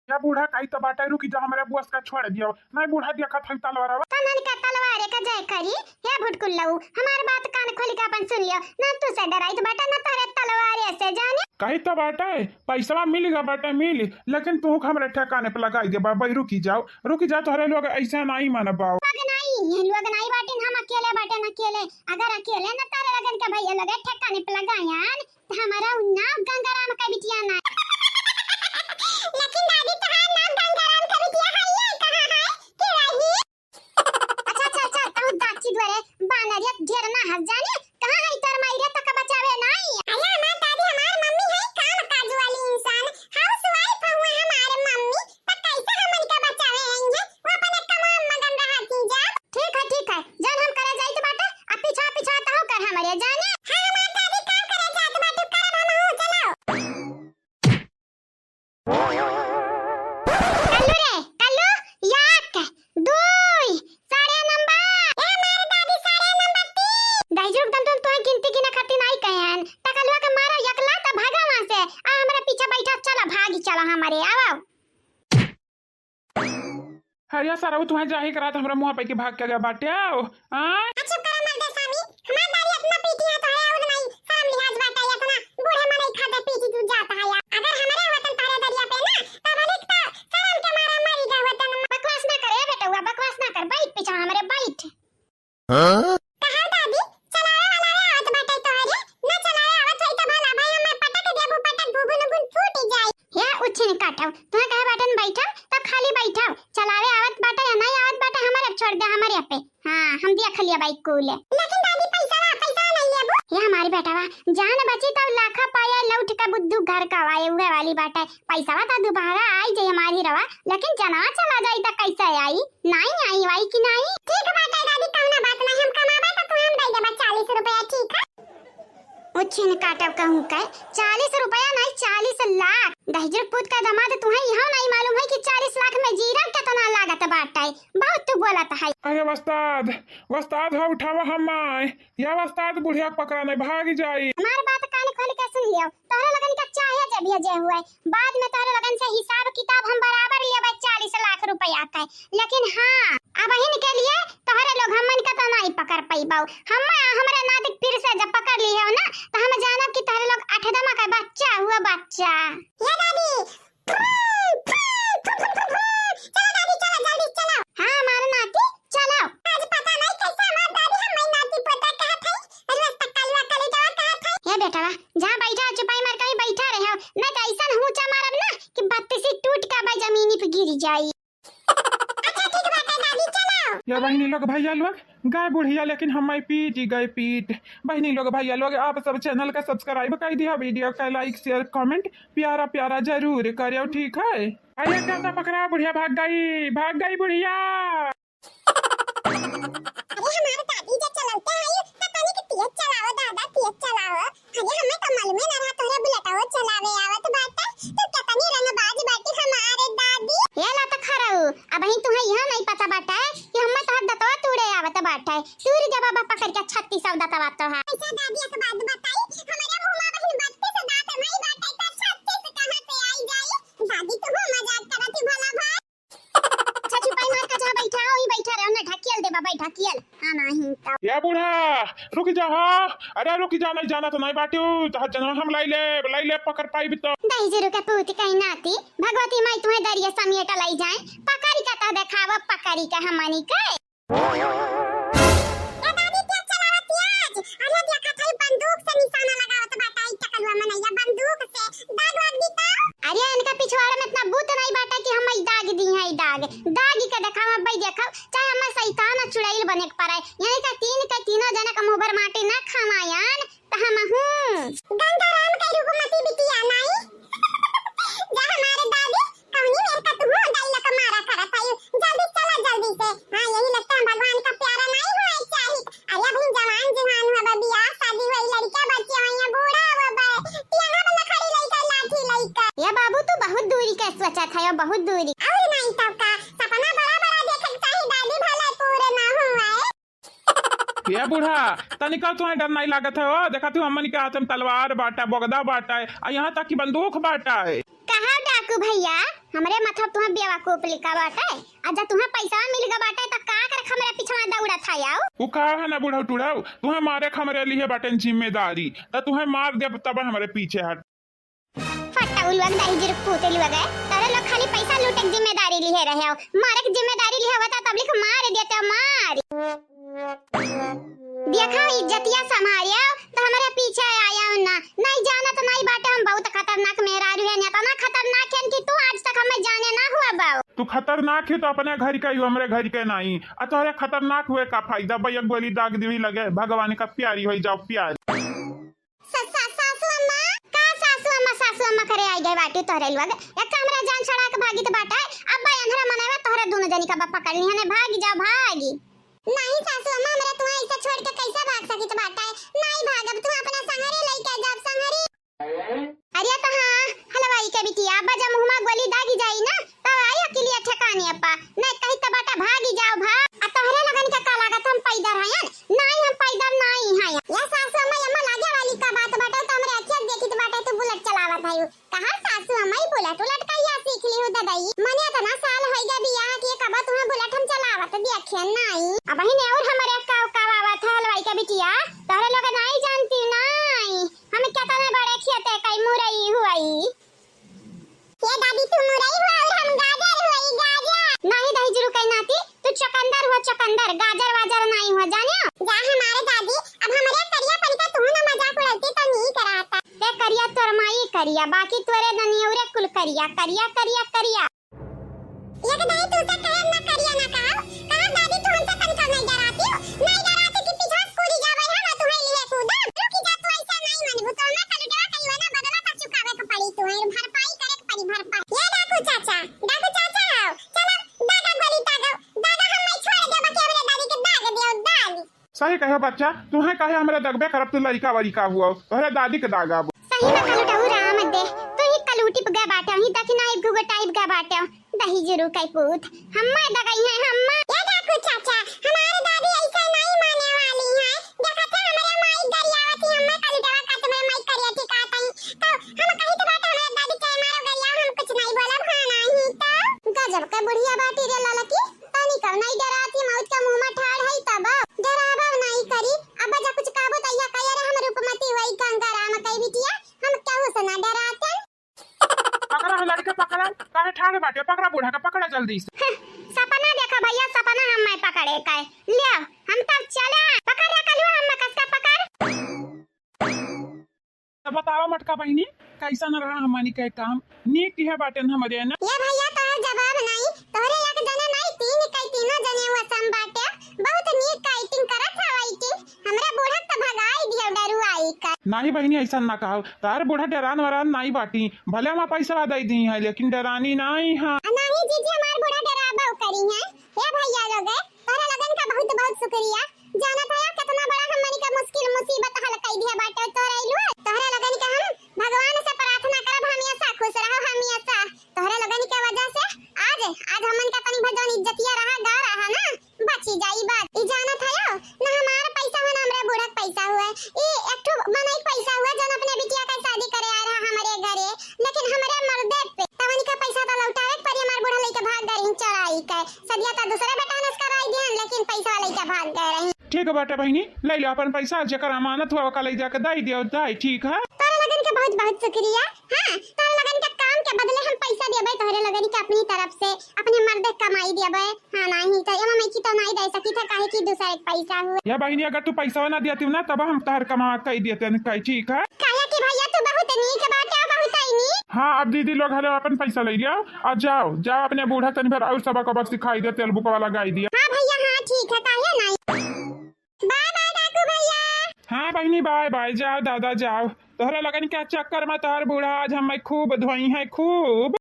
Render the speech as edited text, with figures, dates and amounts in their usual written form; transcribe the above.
या बूढ़ा काई तो बाटा रुकी जा हमारे बुआस का छोड़ दियो नहीं बूढ़ा दिया खत तलवार कनन का तलवार का जय करी हे भुटकुल्लऊ हमार बात कान खोल के अपन सुन लियो ना तू से डराई बाटा ना तारे तलवार ऐसे जाने कही तो बाटा है पैसा मिलेगा बाटा मिली लेकिन तू हमारे ठिकाने पे लगाई दे बाबा रुकी जाओ तोहरे लोग ऐसा नहीं मानबाओ लोग नहीं बाटे हम अकेले बाटे न अकेले अगर अकेले न तारे लगन के भैया लगे ठिकाने पे लगायान तो हमारा नाम गंगाराम का बिटिया ना लेकिन दादी तुम्हारा नाम गंगाराम का बिटिया है ये कहां है के रही अच्छा तू दाची द्वारे बानरिया ढेर ना हंस जाने कहां है तर माइरे तक बचावे नहीं अरे हमार दादी हमार मम्मी है काम काज वाली इंसान हाउसवाइफ हुआ हमारे मम्मी पर कैसे हमन का बचावे हैं वो अपने कमाम मगन रहती जा ठीक है जब हम करे जाई तो बाटा अब पीछा तो हो कर हमारे जाने हां हमार दादी काम करे जात बाटे करब हम हो चलो कल्लू याक दुई सारे नंबर ए मार दादी सारे नंबर 3 दाइजुक तुम तो गिनती गिना खाती नहीं कहन टकलवा के मारा यकला त भागा वहां से आ हमरा पीछे बैठा चला भागी चला हमारे आओ हरिया सारा तुम्हें जाही करा तो हमरा मुंह पे के भाग के गया बाटे आओ अच्छा कर मर दे स्वामी हमार दादी इतना पीटी है तो है और नहीं साम लिहाज बाटा या तना बूढ़े मने खाता पीटी तू जाता है अगर हमारे वतन तारे दरिया पे ना तब लिखता शर्म के मारा मरी गए वतन बकवास ना करे बेटा हुआ बकवास ना कर बैठ पीछे हमारे बैठ हां कहा दादी चलावे वाला रे आवत बाटे तोहरे ना चलावे आवत है तो भला भाई हमें पटक देबो पटक बुबुन गुन फूट जाए या उछने काटो तू कहे बटन बैठा तब खाली बैठा चलावे आवत बाटा या नहीं आवत बाटा हमारे छोड़ दे हमारे पे हां हम दिया खलिया बाइक को ले लेकिन दादी पैसा नहीं है वो ये हमारी बेटावा जान बची तब लाखा पाया लौट का बुद्धू घर का आए हुए वाली बात है पैसा वा तो दोबारा आई जाए हमारी रवा लेकिन जना चला जाई तो कैसे आई नहीं आई वाई कि नहीं ठीक बात है दादी कहना बात नहीं हम कमाबे तो तू हम दे देबा 40 रुपया ठीक है उछिन काटब कहूं के 40 रुपया नहीं 40 लाख दहजर पुत का दामाद तुम्हें यहाँ नहीं मालूम है कि 40 लाख में जीरा कितना लागत बाटा है बहुत तू बोलत है अरे वस्ताद हो उठावा हम या वस्ताद बुढ़िया पकड़ा नहीं भाग जाई हमार बात कान खोल के सुन लियो तोहरे लगन का चाहे जब ये हुए बाद में तोहरे लगन से हिसाब किताब हम बराबर लेबे 40 लाख रुपया का लेकिन हां अब हिन के लिए तोहरे लोग हमन का तो नहीं पकड़ पाइबो हम हमरे नादिक फिर से जब पकड़ लिए हो ना तो हम जानब कि तोहरे लोग आठदमा का बच्चा हुआ बच्चा ये दादी चलो दादी चलो जल्दी चलो हां हमारा नाती चलो आज पता नहीं कैसे हमार दादी हमारी नाती पता कहा थी आज तक कलवा कले जवा कहा थी ये बेटा जहां बैठा चुपाई मार के बैठा रहे हो मैं तो ऐसा हूंचा मारब ना कि बत्ती से टूट के बा जमीनी पे गिर जाई अच्छा ठीक बात है दादी चलो या बहनी लोग भैया लोग गाय बुढ़िया लेकिन हम पीट गए पीट बहनी लोग भैया लोग आप सब चैनल का सब्सक्राइब कर दिया वीडियो का लाइक शेयर कमेंट प्यारा जरूर करियो ठीक है आइए क्या पकड़ा बुढ़िया भाग गई बुढ़िया अरे हमारे दादी जब चलाते हैं पता नहीं कि तेज चलाओ दादा तेज चलाओ अरे हमें तो मालूम है ना तोरे बुलेटो चलावे आवत बात तो कितनी रंगबाज बाटी हमारे दादी ये ला तो खराऊ अब ही तुम्हें यहां नहीं पता बाटा है कि हम तो दतवा तूड़े आवत बाटा है सूर्य जब बाबा पकड़ के 36 सौ दतवा तो है ऐसा दादी एक बात बताई हमारे भूमा बहन 32 दांत नहीं बाटा तो 36 कहां से आई जाए दादी तो मजाक करती भला भाई छुपाई मार का जहां बैठा हो ही बैठा रहो ना ढकियल दे बाबा ढकियल हां नहीं तो या बूढ़ा रुक जा अरे रुक जा नहीं जाना तो नहीं बाटू जना हम लाई ले पकड़ पाई तो दहीजरू का पूत कहीं नाती भगवती माई तुम्हें दरिया समेट लाई जाए पकड़ी का ता देखावा पकड़ी का हमनी के ए दादी तेज चलावत आज अरे देखा था बंदूक से निशाना लगावत बाटा ई टकलवा मनैया बंदूक से दाग वाग दीता अरे इनका पिछवाड़े में इतना भूत नहीं बाटा कि हम दाग दी है दाग के देखावा भाई देखा चाहे हम शैतान चुड़ैल बने के पड़े यही का तीनों जना का मुंह भर माटी ना खाना यान त हम हूं गंगाराम का रूपमती बिटिया नहीं जा हमारे दादी कहनी मेरे का तुम दाइला का मारा करत है जल्दी चला जल्दी से हां यही लगता है भगवान का प्यारा नहीं हुआ चाहिए अरे भाई जवान हुआ बबिया शादी हुई लड़का बच्चे हुई बूढ़ा हुआ यहां में खड़ी लड़का लाठी लड़का ये बाबू तू बहुत दूरी का सोचा था ये बहुत दूरी और नहीं तब का सपना बड़ा देखे चाहिए दादी भला पूरे ना हुआ ये बूढ़ा तनिका तुम्हें डर नहीं लागत है ओ देखा तू हमन के हाथ में तलवार बाटा बोगदा बाटा है और यहाँ तक कि बंदूक बाटा है कहा डाकू भैया हमरे मतलब तुम्हें बेवकूफ लिखा बाटे। अच्छा तुम्हें पैसा मिल गया बाटे तो का कर हमरे पीछे दौड़ा था याओ। वो कहा है ना बूढ़ा टूढ़ाऊ, तुम्हें मारे खमरे लिए बाटन जिम्मेदारी, तो तुम्हें मार दे तब हमारे पीछे हट। फट्टा उलवग दाही जिर पूते लुवग है तारे लोग खाली पैसा लूटे की जिम्मेदारी लिए रहे हो, मारे की जिम्मेदारी लिए होता तब लिख मार देते मार। देखा इज्जतिया संभालिया तो हमारे पीछे आया ना, नहीं जाना तो नहीं बाटे। हम बहुत खतरनाक मेहरारू है, इतना खतरनाक है कि तू आज तक हमें जाने ना हुआ बाऊ। तू खतरनाक है तो अपने घर का ही, हमारे घर के नहीं। अतः खतरनाक हुए का फायदा, बैक बोली दाग दी लगे, भगवान का प्यारी हो जाओ प्यारी। सासू अम्मा करे आई गए बाटी तोहरे लुवग एक हमरा जान छड़ा के भागी तो बाटा अब भाई अंधरा मनावा तोहरे दोनों जनी का बाप पकड़नी है, भागी जाओ भागी। नहीं सासू अम्मा हमरा तुम्हारे ऐसा छोड़ के कैसा भाग सकी तो बाटा है, नहीं भागब तू अपना संगरे लेके जाब संगरे। अरे तो हां हलवाई के बिटिया बजा मुंह में गोली दागी जाई ना तब आई अकेली ठिकाने अपा नहीं कहि तो बाटा भागी जाओ भाग। आ तोहरे लगन के का लागत हम पैदर हयन, नहीं हम पैदर नहीं हयन। या सासू अम्मा अम्मा लागे वाली का बात बाटा तो हमरे अखियत देखी तो बाटा तू बुलेट चलावत हयू। कहा सासू अम्मा बुलेट उलट कहिया सीख ली हो ददाई, मने इतना साल होई गया बियाह के कबा तुम्हें बुलेट हम चलावत देखे नहीं। अब ही ने और हमरे का आवत हलवाई के बिटिया तोहरे लोग नहीं जानती नहीं हम क्या तने बड़े खेते कई मुरई हुई। ये दादी तू मुरई हुआ और हम गाजर हुई गाजर। नहीं दही जरू कई नाती तू चकंदर हो चकंदर, गाजर वाजर नहीं हो जाने जा हमारे दादी। अब हमरे करिया पन का तू ना मजाक उड़ाती तो नहीं कराता ते करिया तोर माई करिया बाकी तोरे दनी औरे कुल करिया करिया करिया करिया। एक दाई तू से कहे ना करिया ना कहा दादी तू हमसे तनका नहीं डराती हो, नहीं डराती कि पीछे कूदी जावे हम तुम्हें लिए कूदा रुकी जा तू ऐसा नहीं मनबू तो मैं कलुटवा कहियो ना बदला का चुकावे का पड़ी तू भरपाई करे के पड़ी भरपाई। ये डाकू चाचा आओ चलो दादा गोली दादा दादा हम नहीं छोड़ दे बके हमरे दादी के दाग दियो दाग। सही कहे बच्चा, तुम्हें कहे हमारे दगबे करब तू लड़का वरिका हुआ तोहरे दादी के दागा। सही में कलुटाऊ राम दे तो ही कलूटी पे गए बाटे ही तक ना एक गुगो टाइप गए बाटे दही जरू कई पूत हम्मा दगाई है हम्मा। ये डाकू चाचा हमारे दादी ऐसा नहीं माने वाली है, देखा था हमारे माई गरियावती हम्मा कलुटवा का तुम्हारे माई करिया थी कहता ही तो हम कहीं तो बाटे हमारे दादी के मारो गरिया हम कुछ नहीं बोला भाना ही तो गजब का बुढ़िया बाटी रे ललकी तनी कब नहीं डराती मौत का मुंह में ठाड़ है तब डरावा नहीं करी। अब जा कुछ काबू तैया कया रे हम रूपमती वही गंगा राम कई बिटिया हम क्या हो सना डराते। पकड़ा लड़के पकड़ा, काहे ठाड़े बाटे, पकड़ा बूढ़ा का पकड़ा जल्दी से। सपना देखा भैया सपना हम मैं पकड़े काय ले हम तब चले पकड़ रे कलवा हम कसका पकड़। तो बतावा मटका बहनी कैसा न रहा हमारी के काम नीक है बाटन हमारे ना। ये भैया तोहर जवाब नहीं तोहरे एक जने नहीं तीन कई तीनों जने हुआ सम बाटे बहुत नीक काइटिंग करत हवाइटिंग हमरे बूढ़ा त भगाई दियो डरू आई का। नहीं बहनी ऐसा ना कहो, तार बूढ़ा डरान वरान नहीं बाटी, भले हम पैसा दे दी है लेकिन डरानी नहीं है। नहीं जीजी हमार बूढ़ा डराबो करी है। हे भैया लोग तोहरा लगन का बहुत बहुत शुक्रिया, जाना था कितना बड़ा हमनी का मुश्किल मुसीबत हल कई दिया बाटे तोहरा इलु तोहरा लगन का हम भगवान से प्रार्थना करब हमेशा खुश रहो हमेशा तोहरा लगन के वजह से आज हमन का तनी भजन इज्जतिया रहा गा रहा ना बची जाई बात। ई जाना था ना हमारा पैसा हो ना हमरे बूढ़ा पैसा हुआ ई एकठो मनई पैसा हुआ जन अपने बिटिया का शादी करे आ रहा हमारे घरे लेकिन हमरे मर्दे पे तवनी का पैसा तो लौटावे पर हमार बूढ़ा लेके भाग गई चढ़ाई के सदिया ता दूसरे बेटा ने कराई दिहन लेकिन पैसा लेके भाग गए रही। ठीक है बेटा बहनी ले लो अपन पैसा जेकर अमानत हुआ का ले जाके दे दियो दाई ठीक है। तोरे लगन के बहुत बहुत शुक्रिया। हां तोरे लगन के काम के बदले हम पैसा देबे तोरे लगन के अपनी तरफ से अपने मर्द कमाई देबे। हां नहीं तो एमा मैं की तो नहीं दे सकी था काहे की दूसरा एक पैसा हुआ। या बहनी अगर तू पैसा ना देती ना तब हम तार कमा कई देते न कई ठीक है। काहे कि भैया तू बहुत नीक बाटे बहुत ही नी। हाँ अब दीदी लोग हलो अपन पैसा ले लिया और जाओ जाओ अपने बूढ़ा तनी भर और सबक सबक सिखाई दे तेल बुक वाला गाई दिया। हां भैया हां ठीक है काहे नहीं बाय बाय डाकू भैया। हाँ बहनी बाय बाय जाओ दादा जाओ, तोहरा लगन क्या चक्कर में तार बूढ़ा आज हम खूब धोई है खूब।